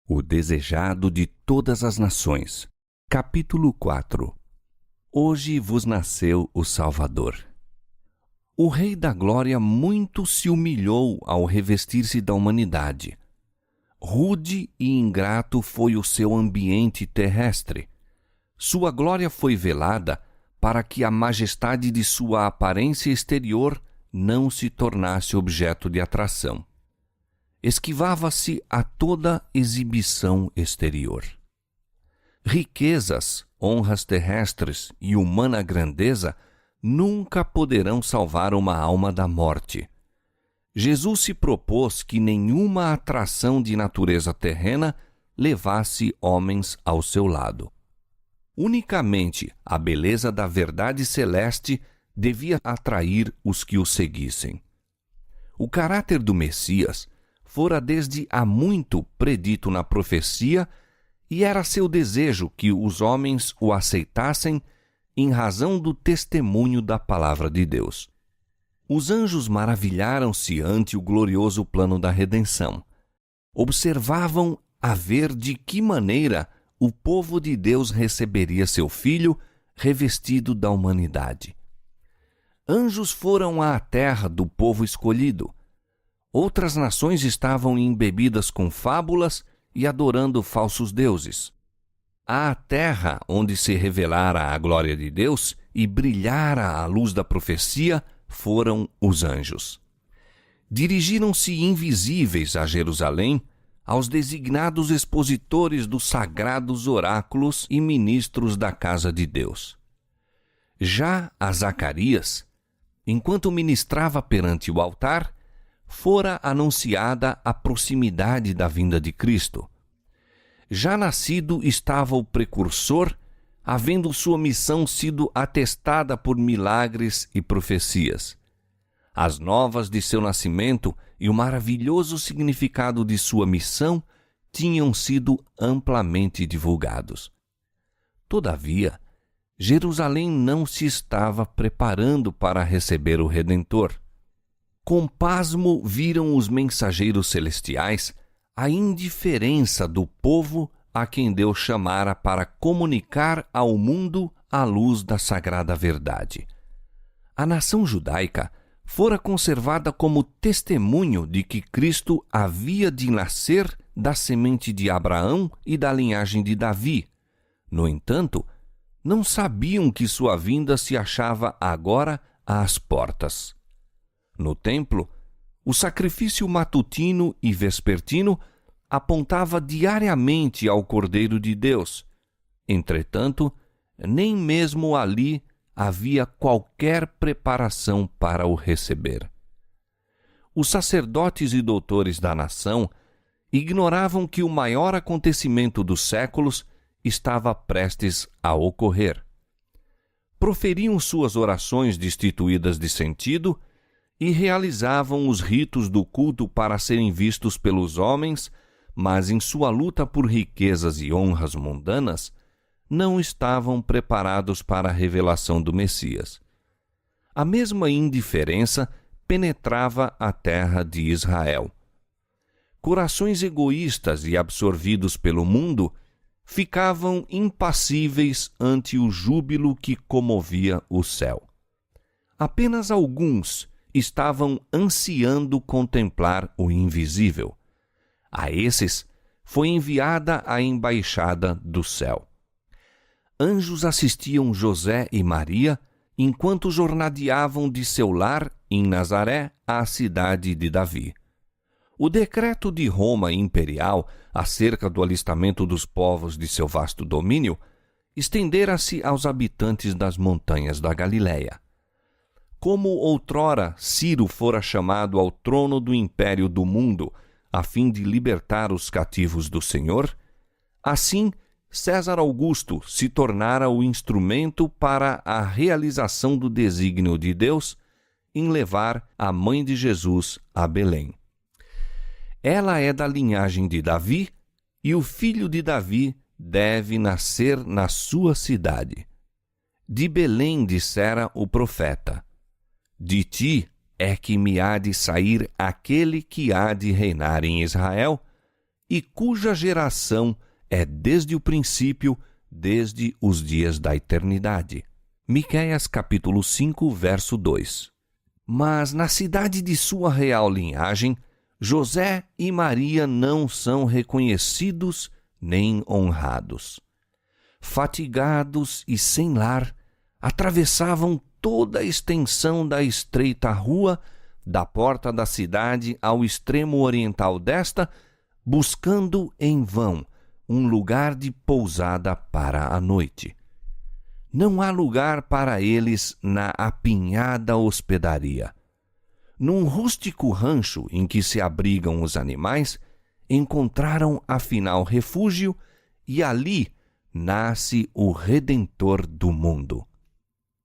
O desejado de todas as nações. Capítulo 4. Hoje vos nasceu o Salvador. O Rei da Glória muito se humilhou ao revestir-se da humanidade. Rude e ingrato foi o seu ambiente terrestre. Sua glória foi velada para que a majestade de sua aparência exterior não se tornasse objeto de atração. Esquivava-se a toda exibição exterior. Riquezas, honras terrestres e humana grandeza nunca poderão salvar uma alma da morte. Jesus se propôs que nenhuma atração de natureza terrena levasse homens ao seu lado. Unicamente a beleza da verdade celeste devia atrair os que o seguissem. O caráter do Messias fora desde há muito predito na profecia e era seu desejo que os homens o aceitassem em razão do testemunho da palavra de Deus. Os anjos maravilharam-se ante o glorioso plano da redenção. Observavam a ver de que maneira o povo de Deus receberia seu Filho revestido da humanidade. Anjos foram à terra do povo escolhido. Outras nações estavam embebidas com fábulas e adorando falsos deuses. À terra onde se revelara a glória de Deus e brilhara a luz da profecia foram os anjos. Dirigiram-se invisíveis a Jerusalém, aos designados expositores dos sagrados oráculos e ministros da casa de Deus. Já a Zacarias, enquanto ministrava perante o altar, fora anunciada a proximidade da vinda de Cristo. Já nascido estava o precursor, havendo sua missão sido atestada por milagres e profecias. As novas de seu nascimento e o maravilhoso significado de sua missão tinham sido amplamente divulgados. Todavia, Jerusalém não se estava preparando para receber o Redentor. Com pasmo viram os mensageiros celestiais a indiferença do povo a quem Deus chamara para comunicar ao mundo a luz da sagrada verdade. A nação judaica fora conservada como testemunho de que Cristo havia de nascer da semente de Abraão e da linhagem de Davi. No entanto, não sabiam que sua vinda se achava agora às portas. No templo, o sacrifício matutino e vespertino apontava diariamente ao Cordeiro de Deus. Entretanto, nem mesmo ali havia qualquer preparação para o receber. Os sacerdotes e doutores da nação ignoravam que o maior acontecimento dos séculos estava prestes a ocorrer. Proferiam suas orações destituídas de sentido e realizavam os ritos do culto para serem vistos pelos homens, mas em sua luta por riquezas e honras mundanas, não estavam preparados para a revelação do Messias. A mesma indiferença penetrava a terra de Israel. Corações egoístas e absorvidos pelo mundo ficavam impassíveis ante o júbilo que comovia o céu. Apenas alguns estavam ansiando contemplar o invisível. A esses foi enviada a embaixada do céu. Anjos assistiam José e Maria enquanto jornadeavam de seu lar em Nazaré à cidade de Davi. O decreto de Roma imperial acerca do alistamento dos povos de seu vasto domínio estendera-se aos habitantes das montanhas da Galiléia. Como outrora Ciro fora chamado ao trono do império do mundo a fim de libertar os cativos do Senhor, assim César Augusto se tornara o instrumento para a realização do desígnio de Deus em levar a mãe de Jesus a Belém. Ela é da linhagem de Davi, e o filho de Davi deve nascer na sua cidade. De Belém dissera o profeta: de ti é que me há de sair aquele que há de reinar em Israel, e cuja geração é desde o princípio, desde os dias da eternidade. Miqueias capítulo 5, verso 2. Mas na cidade de sua real linhagem, José e Maria não são reconhecidos nem honrados. Fatigados e sem lar, atravessavam toda a extensão da estreita rua, da porta da cidade ao extremo oriental desta, buscando em vão um lugar de pousada para a noite. Não há lugar para eles na apinhada hospedaria. Num rústico rancho em que se abrigam os animais, encontraram afinal refúgio e ali nasce o Redentor do mundo.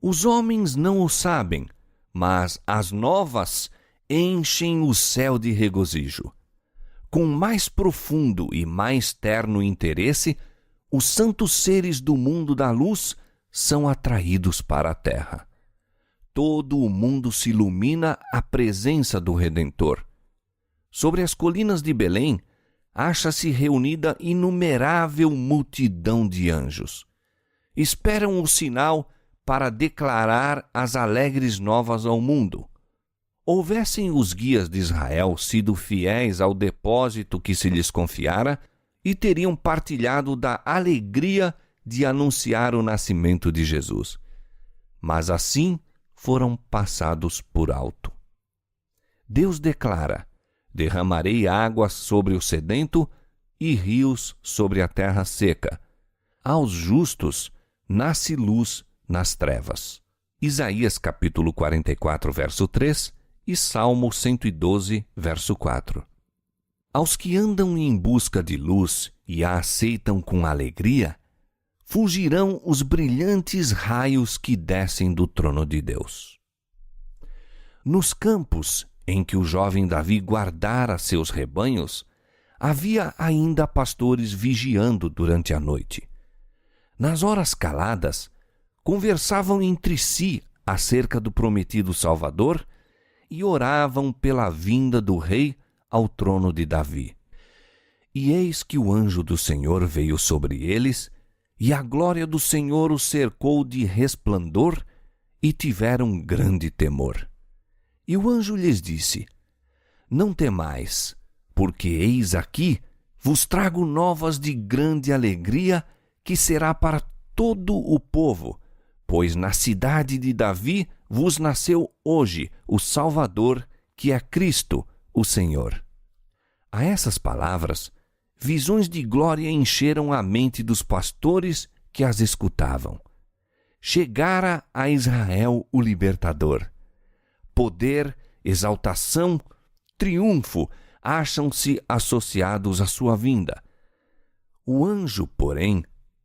Os homens não o sabem, mas as novas enchem o céu de regozijo. Com mais profundo e mais terno interesse, os santos seres do mundo da luz são atraídos para a terra. Todo o mundo se ilumina à presença do Redentor. Sobre as colinas de Belém, acha-se reunida inumerável multidão de anjos. Esperam o sinal para declarar as alegres novas ao mundo. Houvessem os guias de Israel sido fiéis ao depósito que se lhes confiara e teriam partilhado da alegria de anunciar o nascimento de Jesus. Mas assim foram passados por alto. Deus declara: derramarei águas sobre o sedento e rios sobre a terra seca. Aos justos nasce luz nas trevas. Isaías capítulo 44, verso 3 e Salmo 112, verso 4. Aos que andam em busca de luz e a aceitam com alegria, fugirão os brilhantes raios que descem do trono de Deus. Nos campos em que o jovem Davi guardara seus rebanhos, havia ainda pastores vigiando durante a noite. Nas horas caladas, conversavam entre si acerca do prometido Salvador e oravam pela vinda do rei ao trono de Davi. E eis que o anjo do Senhor veio sobre eles, e a glória do Senhor os cercou de resplandor, e tiveram grande temor. E o anjo lhes disse: não temais, porque eis aqui vos trago novas de grande alegria, que será para todo o povo, pois na cidade de Davi vos nasceu hoje o Salvador, que é Cristo, o Senhor. A essas palavras, visões de glória encheram a mente dos pastores que as escutavam. Chegara a Israel o libertador. Poder, exaltação, triunfo acham-se associados à sua vinda. O anjo, porém,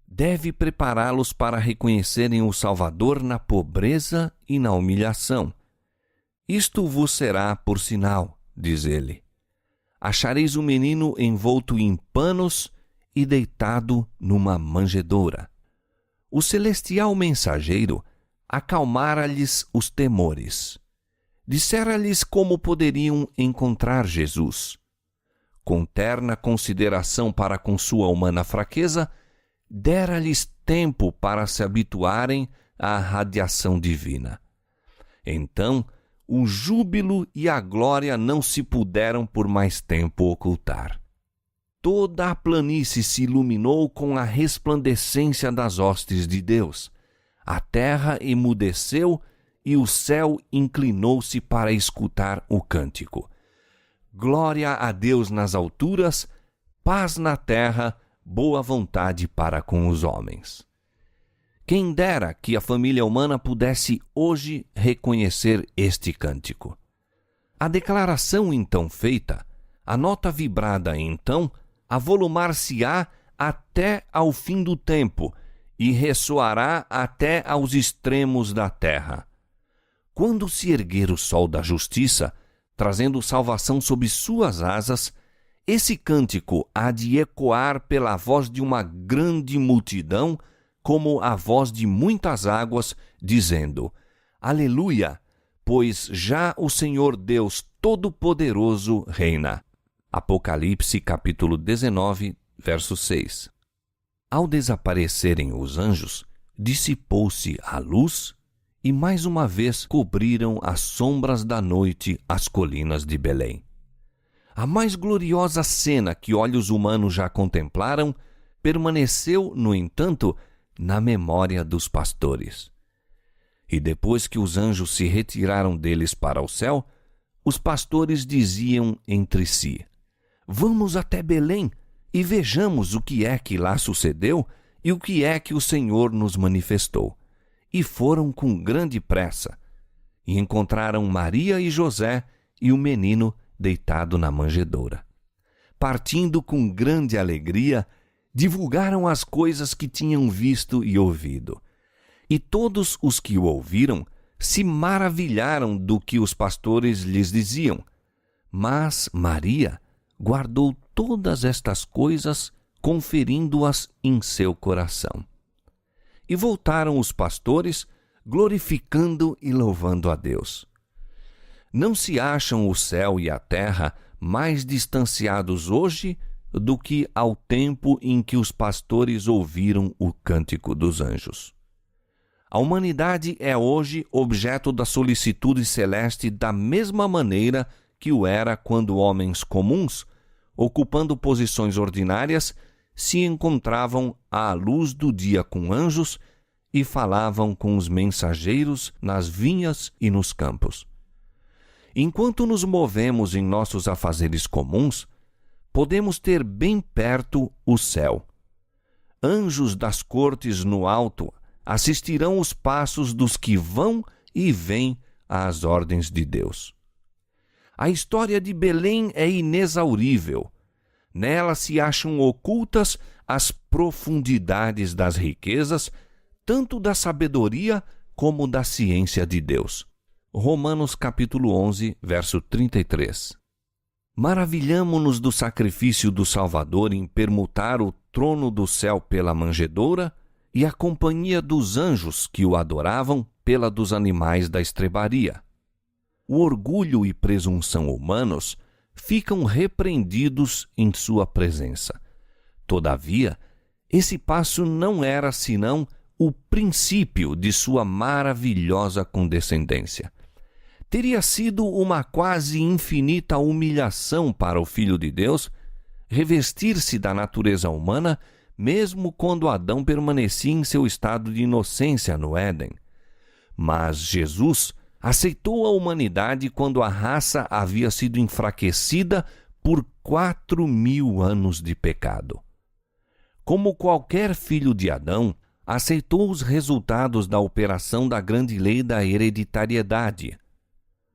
deve prepará-los para reconhecerem o Salvador na pobreza e na humilhação. Isto vos será por sinal, diz ele. Achareis o menino envolto em panos e deitado numa manjedoura. O celestial mensageiro acalmara-lhes os temores. Dissera-lhes como poderiam encontrar Jesus. Com terna consideração para com sua humana fraqueza, dera-lhes tempo para se habituarem à radiação divina. Então, o júbilo e a glória não se puderam por mais tempo ocultar. Toda a planície se iluminou com a resplandecência das hostes de Deus. A terra emudeceu e o céu inclinou-se para escutar o cântico. Glória a Deus nas alturas, paz na terra, boa vontade para com os homens. Quem dera que a família humana pudesse hoje reconhecer este cântico. A declaração então feita, a nota vibrada então, avolumar-se-á até ao fim do tempo e ressoará até aos extremos da terra. Quando se erguer o sol da justiça, trazendo salvação sob suas asas, esse cântico há de ecoar pela voz de uma grande multidão, como a voz de muitas águas, dizendo: Aleluia, pois já o Senhor Deus Todo-Poderoso reina. Apocalipse capítulo 19, verso 6. Ao desaparecerem os anjos, dissipou-se a luz e mais uma vez cobriram as sombras da noite as colinas de Belém. A mais gloriosa cena que olhos humanos já contemplaram permaneceu, no entanto, na memória dos pastores. E depois que os anjos se retiraram deles para o céu, os pastores diziam entre si: Vamos até Belém e vejamos o que é que lá sucedeu e o que é que o Senhor nos manifestou. E foram com grande pressa, e encontraram Maria e José e o menino deitado na manjedoura. Partindo com grande alegria, divulgaram as coisas que tinham visto e ouvido. E todos os que o ouviram se maravilharam do que os pastores lhes diziam. Mas Maria guardou todas estas coisas, conferindo-as em seu coração. E voltaram os pastores, glorificando e louvando a Deus. Não se acham o céu e a terra mais distanciados hoje do que ao tempo em que os pastores ouviram o cântico dos anjos. A humanidade é hoje objeto da solicitude celeste da mesma maneira que o era quando homens comuns, ocupando posições ordinárias, se encontravam à luz do dia com anjos e falavam com os mensageiros nas vinhas e nos campos. Enquanto nos movemos em nossos afazeres comuns, podemos ter bem perto o céu. Anjos das cortes no alto assistirão os passos dos que vão e vêm às ordens de Deus. A história de Belém é inexaurível. Nela se acham ocultas as profundidades das riquezas, tanto da sabedoria como da ciência de Deus. Romanos capítulo 11, verso 33. Maravilhamo-nos do sacrifício do Salvador em permutar o trono do céu pela manjedoura e a companhia dos anjos que o adoravam pela dos animais da estrebaria. O orgulho e presunção humanos ficam repreendidos em sua presença. Todavia, esse passo não era senão o princípio de sua maravilhosa condescendência. Teria sido uma quase infinita humilhação para o Filho de Deus revestir-se da natureza humana, mesmo quando Adão permanecia em seu estado de inocência no Éden. Mas Jesus aceitou a humanidade quando a raça havia sido enfraquecida por 4.000 anos de pecado. Como qualquer filho de Adão, aceitou os resultados da operação da grande lei da hereditariedade.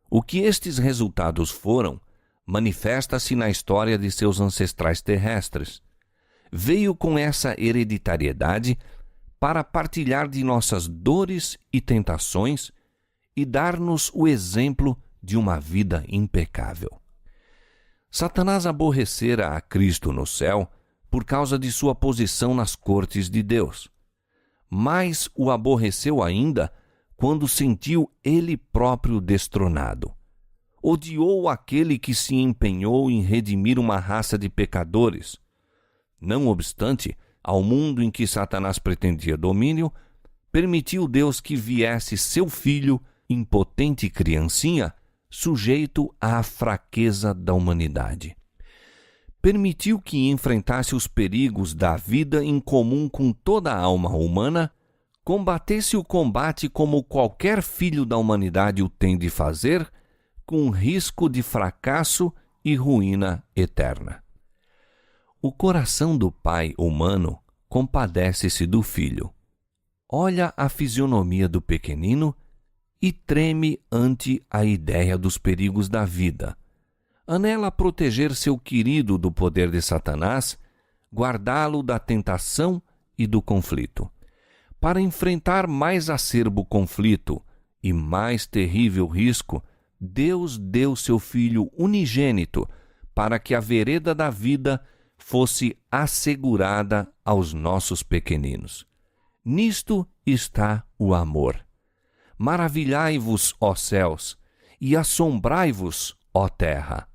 O que estes resultados foram, manifesta-se na história de seus ancestrais terrestres. Veio com essa hereditariedade para partilhar de nossas dores e tentações e dar-nos o exemplo de uma vida impecável. Satanás aborrecera a Cristo no céu por causa de sua posição nas cortes de Deus. Mais o aborreceu ainda quando sentiu ele próprio destronado. Odiou aquele que se empenhou em redimir uma raça de pecadores. Não obstante, ao mundo em que Satanás pretendia domínio, permitiu Deus que viesse seu filho, impotente criancinha, sujeito à fraqueza da humanidade. Permitiu que enfrentasse os perigos da vida em comum com toda a alma humana, combatesse o combate como qualquer filho da humanidade o tem de fazer, com risco de fracasso e ruína eterna. O coração do pai humano compadece-se do filho. Olha a fisionomia do pequenino e treme ante a ideia dos perigos da vida. Anela proteger seu querido do poder de Satanás, guardá-lo da tentação e do conflito. Para enfrentar mais acerbo conflito e mais terrível risco, Deus deu seu Filho unigênito para que a vereda da vida fosse assegurada aos nossos pequeninos. Nisto está o amor. Maravilhai-vos, ó céus, e assombrai-vos, ó terra.